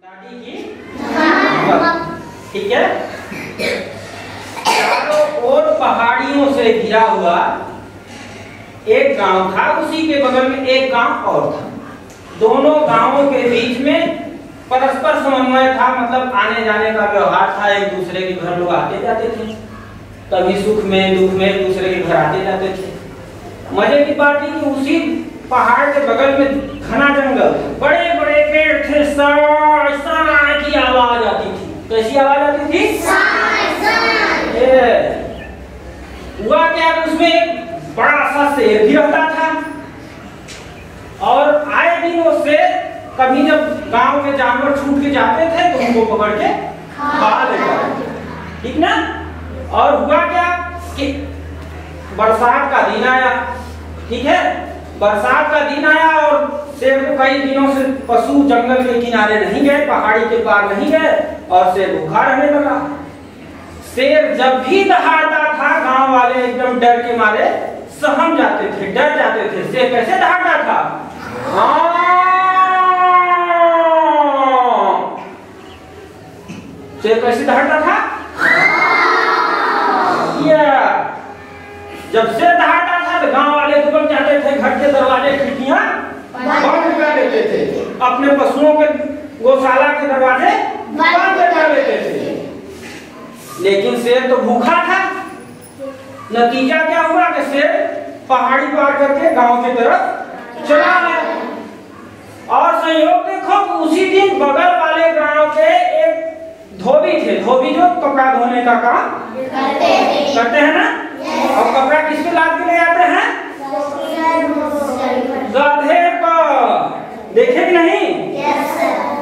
दादी की ठीक है। चारों ओर पहाड़ियों से घिरा हुआ एक गांव था, उसी के बगल में एक गांव और था। दोनों गांवों के बीच में परस्पर समन्वय था, मतलब आने जाने का व्यवहार था। एक दूसरे के घर लोग आते जाते थे, कभी सुख में दुख में एक दूसरे के घर आते जाते थे। मजे की बात है कि उसी पहाड़ के बगल में घना जंगल, बड़े बड़े पेड़ थे, साय की आवाज आती थी। कैसी आवाज आती थी? हुआ क्या, उसमें एक बड़ा सा शेर भी रहता था और आए दिन वो शेर कभी जब गांव के जानवर छूट के जाते थे तो उनको पकड़ के खा लेता, ठीक ना। और हुआ क्या कि बरसात का दिन आया, ठीक है। बरसात का दिन आया और शेर को कई दिनों से पशु जंगल के किनारे नहीं गए, पहाड़ी के पार नहीं गए और शेर भूखा रहने लगा। शेर जब भी दहाड़ता था गांव वाले एकदम डर के मारे सहम जाते थे, डर जाते थे। शेर कैसे दहाड़ता था? शेर कैसे दहाड़ता था? जब शेर दहाड़ता था तो गांव वाले दुबक जाते थे, घर के दरवाजे खिड़कियां बंद कर देते थे, अपने पशुओं के गौशाला के दरवाजे बंद कर देते थे। लेकिन शेर तो भूखा था। नतीजा क्या हुआ कि शेर पहाड़ी पार करके गांव की तरफ चला आया। और संयोग देखो कि उसी दिन बगल वाले गांव के एक धोबी थे। धोबी जो कपड़ा धोने का काम करते हैं ना, और कपड़ा किसके लाद के ले आते हैं? गधे पर। देखे कि नहीं?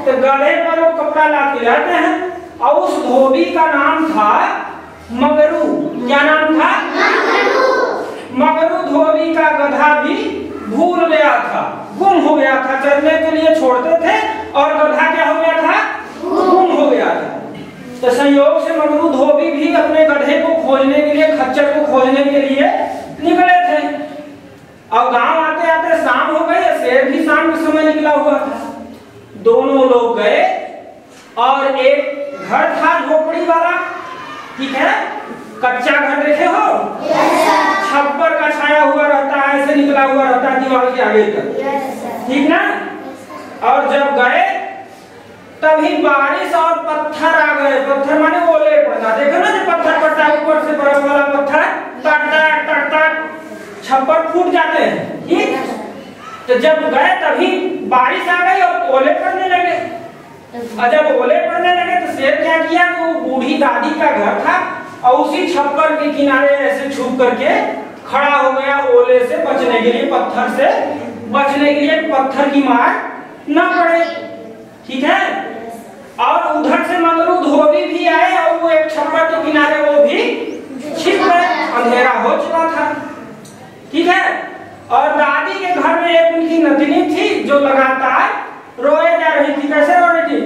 तो गधे पर वो कपड़ा लाद के लाते हैं। और उस धोबी का नाम था मगरू। क्या नाम था? मगरू। धोबी का गधा भी भूल गया था, गुम हो गया था। चरने के लिए छोड़ते थे और गधा क्या हो गया था? गुम हो गया था। तो संयोग से मगरू धोबी भी अपने गधे को खोजने के लिए, खच्चर को खोजने के लिए निकले थे। और गांव आते आते शाम हो गई, शेर भी शाम के समय निकला हुआ था। दोनों लोग गए और एक घर था झोपड़ी वाला, ठीक है। कच्चा घर देखे हो? छप्पर का छाया हुआ रहता है, ऐसे निकला हुआ रहता है दीवार के आगे तक, ठीक ना। और जब गए तभी बारिश और पत्थर आ गए। पत्थर माने ओले पड़ना, देखो ना जो पत्थर पड़ता है ऊपर से, बर्फ वाला पत्थर टक टक टक टक छप्पर फूट जाते हैं, ठीक। तो जब गए तभी बारिश आ गई और ओले पड़ने लगे। और जब ओले पड़ने लगे तो शेर क्या किया, वो बूढ़ी दादी का घर था और उसी छप्पर के किनारे ऐसे छुप करके खड़ा हो गया, ओले से बचने के लिए, पत्थर से बचने के लिए, पत्थर की मार न पड़े, ठीक है। और उधर से मगरू धोबी भी आए और वो एक छप्पर के किनारे वो भी छिप गए, अंधेरा हो चुका था, ठीक है। और दादी के घर में एक उनकी नतनी थी जो लगातार रोए जा रही थी। कैसे रो रही थी?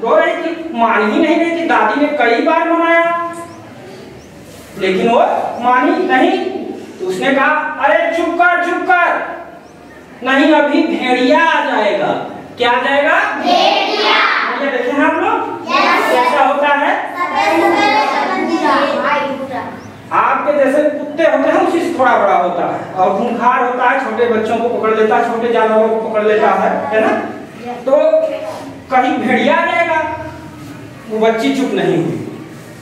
रो रही थी, मान ही नहीं रही थी। दादी ने कई बार मनाया लेकिन वो मानी नहीं। तो उसने कहा, अरे चुप कर, चुप कर, नहीं अभी भेड़िया आ जाएगा। क्या आ जाएगा? भेड़िया। भेड़िया देखे हैं आप लोग? कैसा होता है? आपके जैसे कुत्ते होते हैं उसी से थोड़ा बड़ा होता है और खूंखार होता है, छोटे बच्चों को पकड़ लेता है, छोटे जानवरों को पकड़ लेता है ना। तो कहीं भेड़िया आ जाएगा। वो बच्ची चुप नहीं हुई,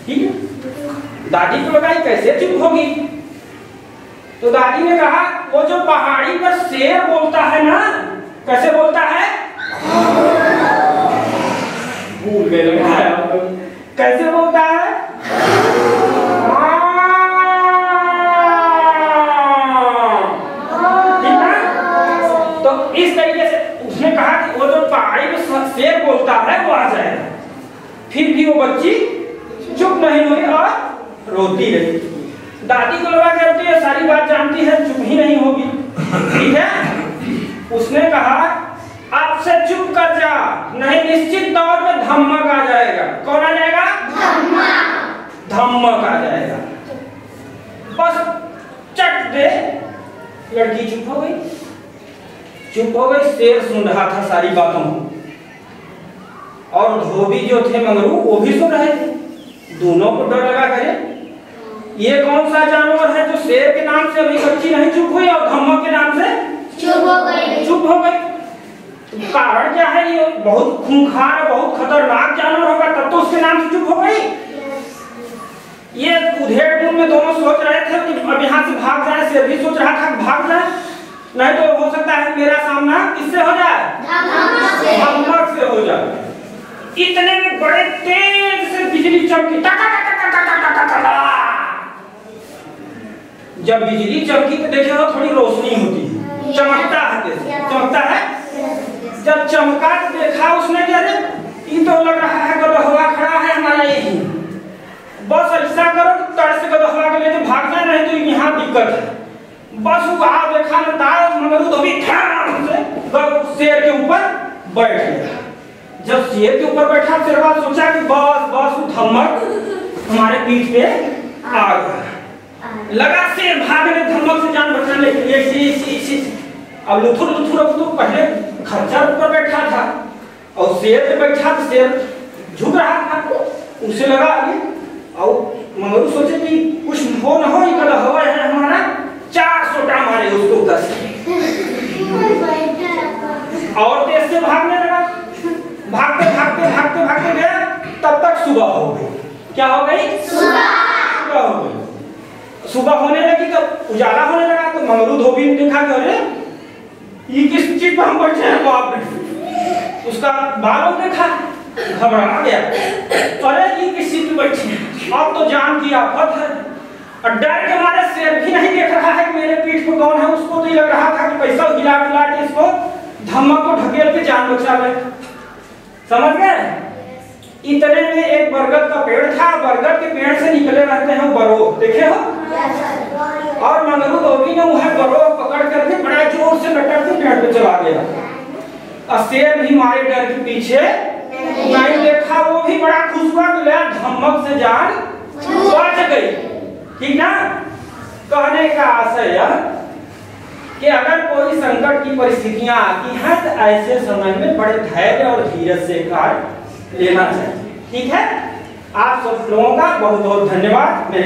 ठीक है। दादी को लगा कैसे चुप होगी। तो दादी ने कहा, वो जो पहाड़ी पर शेर बोलता है ना, कैसे बोलता है? भूल गए लगा है, कैसे बोलता है? तो इस तरीके से उसने कहा कि वो जो पहाड़ी में शेर बोलता है वो आ जाएगा। फिर भी वो बच्ची चुप नहीं हुई और रोती रही। दादी को लगा कि ये सारी बात जानती है, चुप ही नहीं होगी, ठीक है। उसने कहा, अब से चुप कर जा, नहीं निश्चित तौर पे धमक आ जाएगा। कौन आ जाएगा? धमक आ जाएगा। बस चट दे, लड़की चुप हो गई। चुप हो गई। शेर सुन रहा था सारी बातों को, और धोबी जो थे मंगरू वो भी सुन रहे थे। दोनों को डर लगा, करे ये कौन सा जानवर है जो शेर के नाम से अभी बच्ची नहीं चुप हुई और धम्मक के नाम से चुप हो गई। कारण क्या है? ये बहुत खूंखार, बहुत खतरनाक जानवर होगा, तब तो उसके नाम से चुप हो गई। ये उधेड़ में दोनों सोच रहे थे कि अब यहाँ से भाग जाए। शेर भी सोच रहा था कि भाग जाए, नहीं तो हो सकता है मेरा सामना किससे हो जाए? धम्मक से हो जाए। इतने में बड़े तेज से बिजली चमकी, जब बिजली चमकी तो देखे हो थोड़ी रोशनी होती है, चमकता है, जैसे चमकता है। जब चमका तो देखा उसने कि अरे ये तो लग रहा है गदहवा खड़ा है हमारा यही, बस ऐसा करो कि तड़ से गदहवा के लेके भाग जाए, नहीं तो यहाँ दिक्कत है। बस वो आ देखा न तार मगरू धोबी ठाम से शेर के ऊपर बैठ गया। जब शेर के ऊपर बैठा, शेरवा सोचा कि बस बस वो धम्मक हमारे पीठ पे आ गया। लगा शेर भागने धम्मक से जान बचाने के लिए। अब लुथुर अब तो पहले खच्चर ऊपर बैठा था और शेर पे बैठा तो शेर झुक रहा था, उसे लगा आगे। और मगरू सोचे कि कुछ हो न हो, ये हवा है हमारा, 4 सोटा मारे उसको कस और तेज से भागने लगा। भागते गया, तब तक सुबह हो गई। क्या हो गई? सुबह हो गई। सुबह होने लगी तो उजाला होने लगा, तो मंगरू धोबी ने देखा कि अरे ये किस चीज पर हम बैठे हैं? बाप रे, उसका बालों देखा, घबरा गया। अरे ये किस चीज पर बैठे हैं? अब तो जान की आफत है। और डर के मारे शेर भी नहीं देख रहा है कि मेरे पीठ पर कौन है। उसको तो ये लग रहा था कि पैसा हिला के इसको धम्मक को ढकेल के जान बचा ले। समझ गए? इतने में एक बरगद का पेड़ था, बरगद के पेड़ से निकले रहते हैं बरोह, देखे हो? और मंगरू धोबी ने वह बरोह पकड़ करके बड़ा जोर से लटक के पेड़ पे चला गया। और शेर भी मारे डर के पीछे नहीं देखा, वो भी बड़ा खुश हुआ कि धम्मक से जान बच गई। ठीक ना? कहने का आशय यह कि अगर कोई संकट की परिस्थितियां आती हैं तो ऐसे समय में बड़े धैर्य और धीरज से कार्य लेना चाहिए। ठीक है? आप सब लोगों का बहुत बहुत धन्यवाद। मेरे